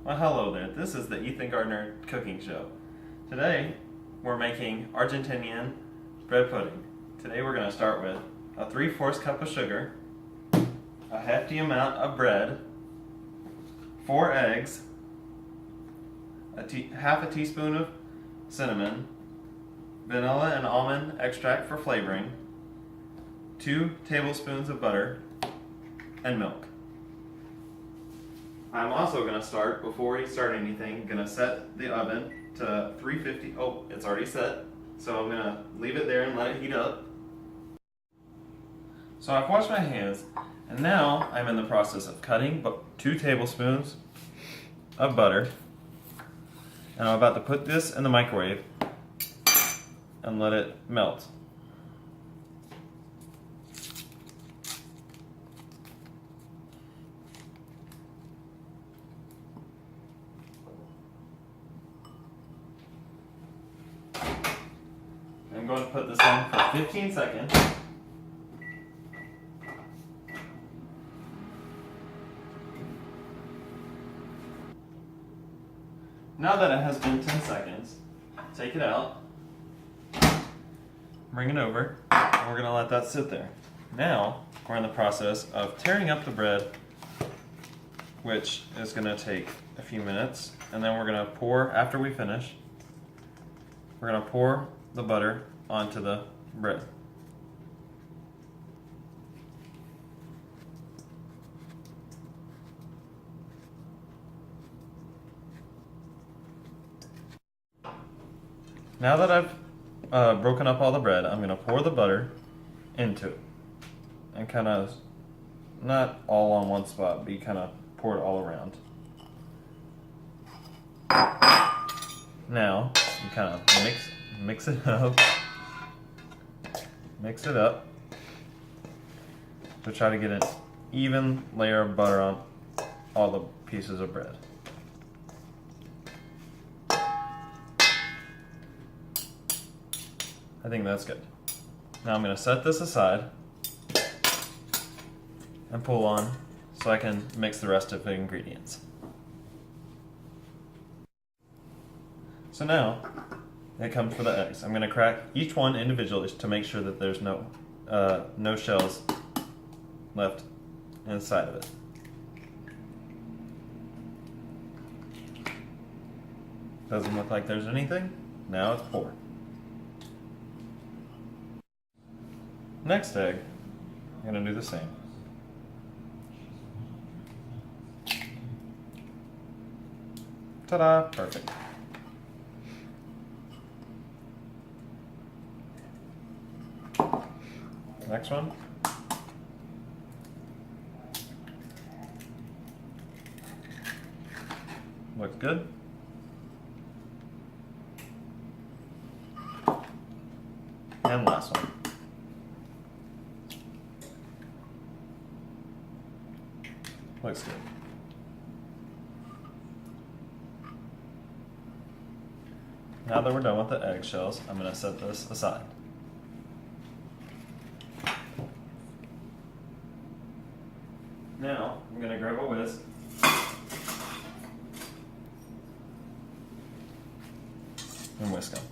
Well, hello there. This is the Ethan Gardner cooking show. Today, we're making Argentinian bread pudding. Today we're going to start with a 3/4 cup of sugar, a hefty amount of bread, 4 eggs, half a teaspoon of cinnamon, vanilla and almond extract for flavoring, 2 tablespoons of butter, and milk. I'm also going to start, before we start anything, going to set the oven to 350. Oh, it's already set. So I'm going to leave it there and let it heat up. So I've washed my hands, and now I'm in the process of cutting 2 tablespoons of butter. And I'm about to put this in the microwave and let it melt. I'm going to put this on for 15 seconds. Now that it has been 10 seconds, take it out, bring it over, and we're going to let that sit there. Now, we're in the process of tearing up the bread, which is going to take a few minutes, and then we're going to pour, after we finish, we're going to pour the butter onto the bread. Now that I've broken up all the bread, I'm going to pour the butter into it. And kind of, not all on one spot, but you kind of pour it all around. Now, you kind of mix it up. Mix it up to try to get an even layer of butter on all the pieces of bread. I think that's good. Now I'm going to set this aside and pull on so I can mix the rest of the ingredients. So now it comes for the eggs. I'm going to crack each one individually to make sure that there's no shells left inside of it. Doesn't look like there's anything. Now it's poured. Next egg, I'm going to do the same. Ta-da! Perfect. Next one. Looks good. And last one. Looks good. Now that we're done with the eggshells, I'm going to set this aside. Now, I'm going to grab a whisk and whisk them.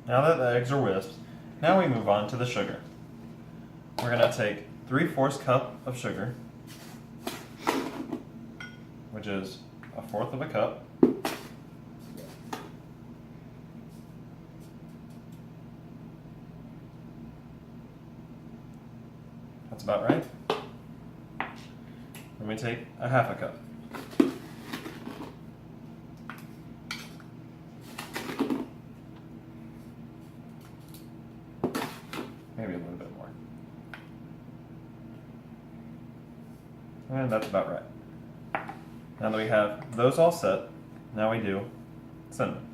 Now that the eggs are whisked, now we move on to the sugar. We're going to take 3/4 cup of sugar, which is 1/4 of a cup. That's about right. Then we take 1/2 a cup. Maybe a little bit more. And that's about right. Now that we have those all set, now we do cinnamon.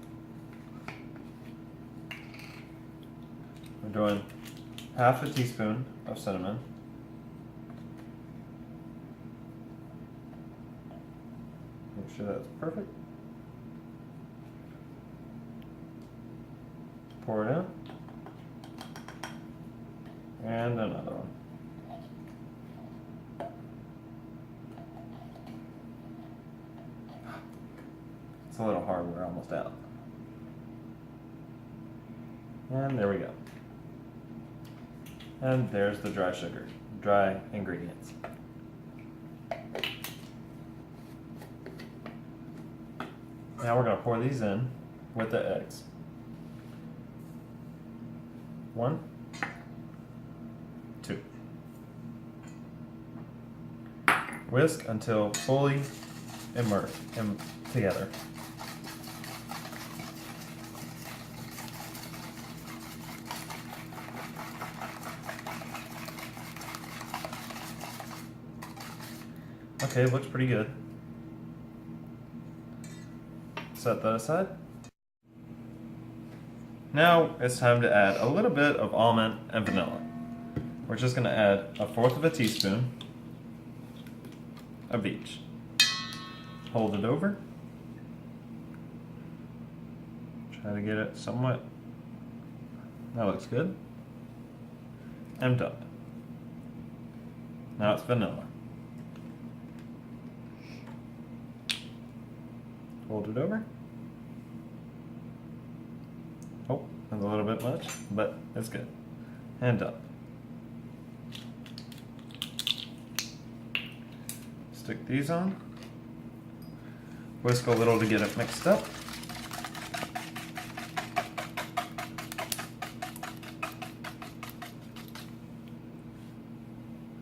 We're doing 1/2 teaspoon of cinnamon. Make sure that's perfect. pour it in. And another one. It's a little hard, we're almost out. And there we go. And there's the dry sugar, dry ingredients. Now we're going to pour these in with the eggs. 1, 2. Whisk until fully immersed together. Okay, looks pretty good. Set that aside. Now it's time to add a little bit of almond and vanilla. We're just going to add 1/4 of a teaspoon of each. Hold it over. Try to get it somewhat. That looks good. And done. Now it's vanilla. Hold it over. Oh, that's a little bit much, but it's good. And done. Stick these on. Whisk a little to get it mixed up.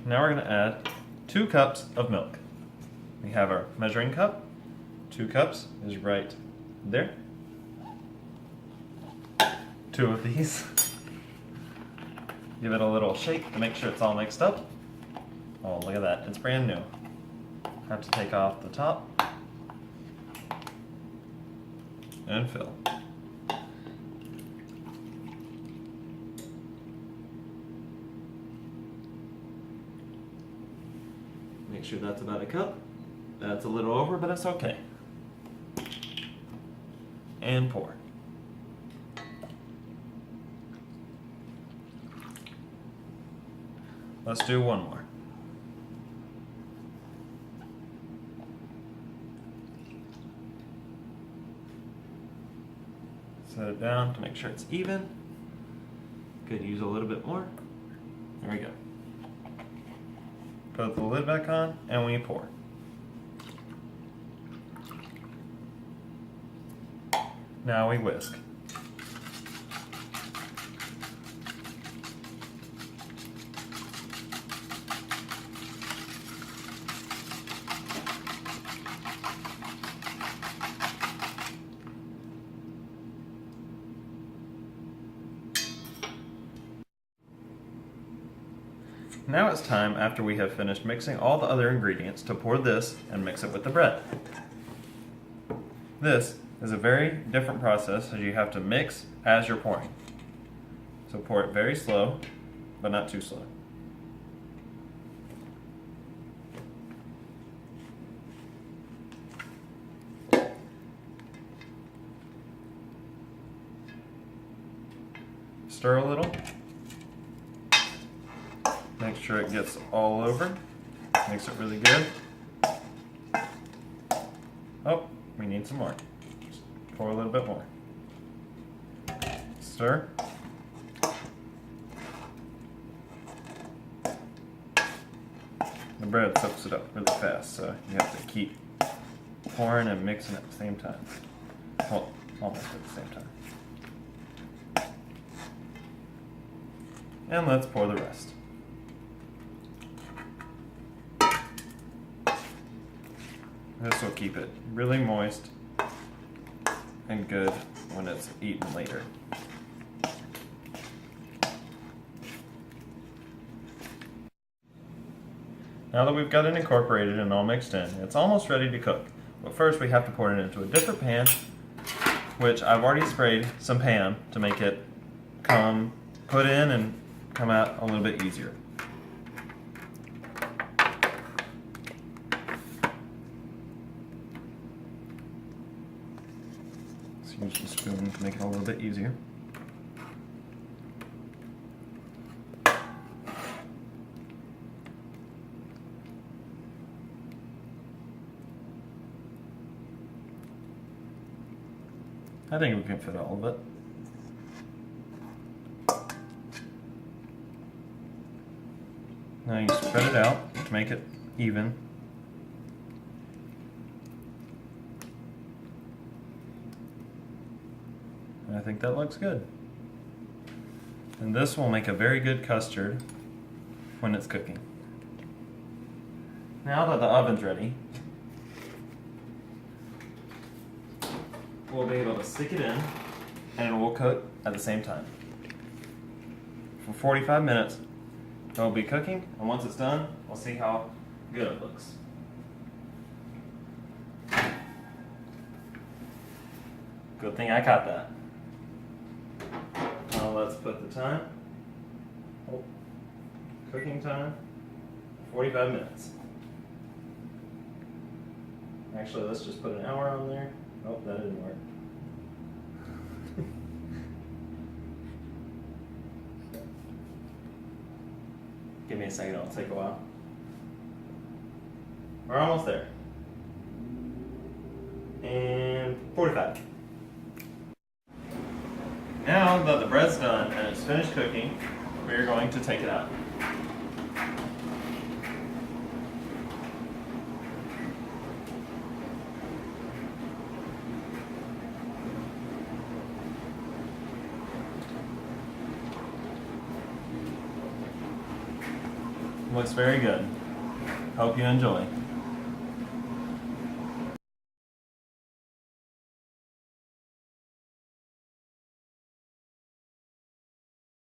Now we're going to add 2 cups of milk. We have our measuring cup. 2 cups is right there. 2 of these. Give it a little shake to make sure it's all mixed up. Oh, look at that. It's brand new. Have to take off the top and fill. Make sure that's about a cup. That's a little over, but it's okay. And pour. Let's do one more. Set it down to make sure it's even. Could use a little bit more. There we go. Put the lid back on and we pour. Now we whisk. Now it's time, after we have finished mixing all the other ingredients, to pour this and mix it with the bread. This is a very different process, as you have to mix as you're pouring. So pour it very slow, but not too slow. Stir a little. Make sure it gets all over. Makes it really good. Oh, we need some more. Just pour a little bit more. Stir. The bread soaks it up really fast, so you have to keep pouring and mixing at the same time. Well, almost at the same time. And let's pour the rest. This will keep it really moist and good when it's eaten later. Now that we've got it incorporated and all mixed in, it's almost ready to cook. But first we have to pour it into a different pan, which I've already sprayed some Pam to make it put in and come out a little bit easier. Use the spoon to make it a little bit easier. I think we can fit all of it. Now you spread it out to make it even. And I think that looks good. And this will make a very good custard when it's cooking. Now that the oven's ready, we'll be able to stick it in and it will cook at the same time. For 45 minutes, it will be cooking, and once it's done, we'll see how good it looks. Good thing I caught that. Now let's put the time. Oh, cooking time, 45 minutes. Actually, let's just put an hour on there. Oh, that didn't work. Give me a second, it'll take a while. We're almost there. And 45. Now that the bread's done and it's finished cooking, we're going to take it out. Looks very good. Hope you enjoy.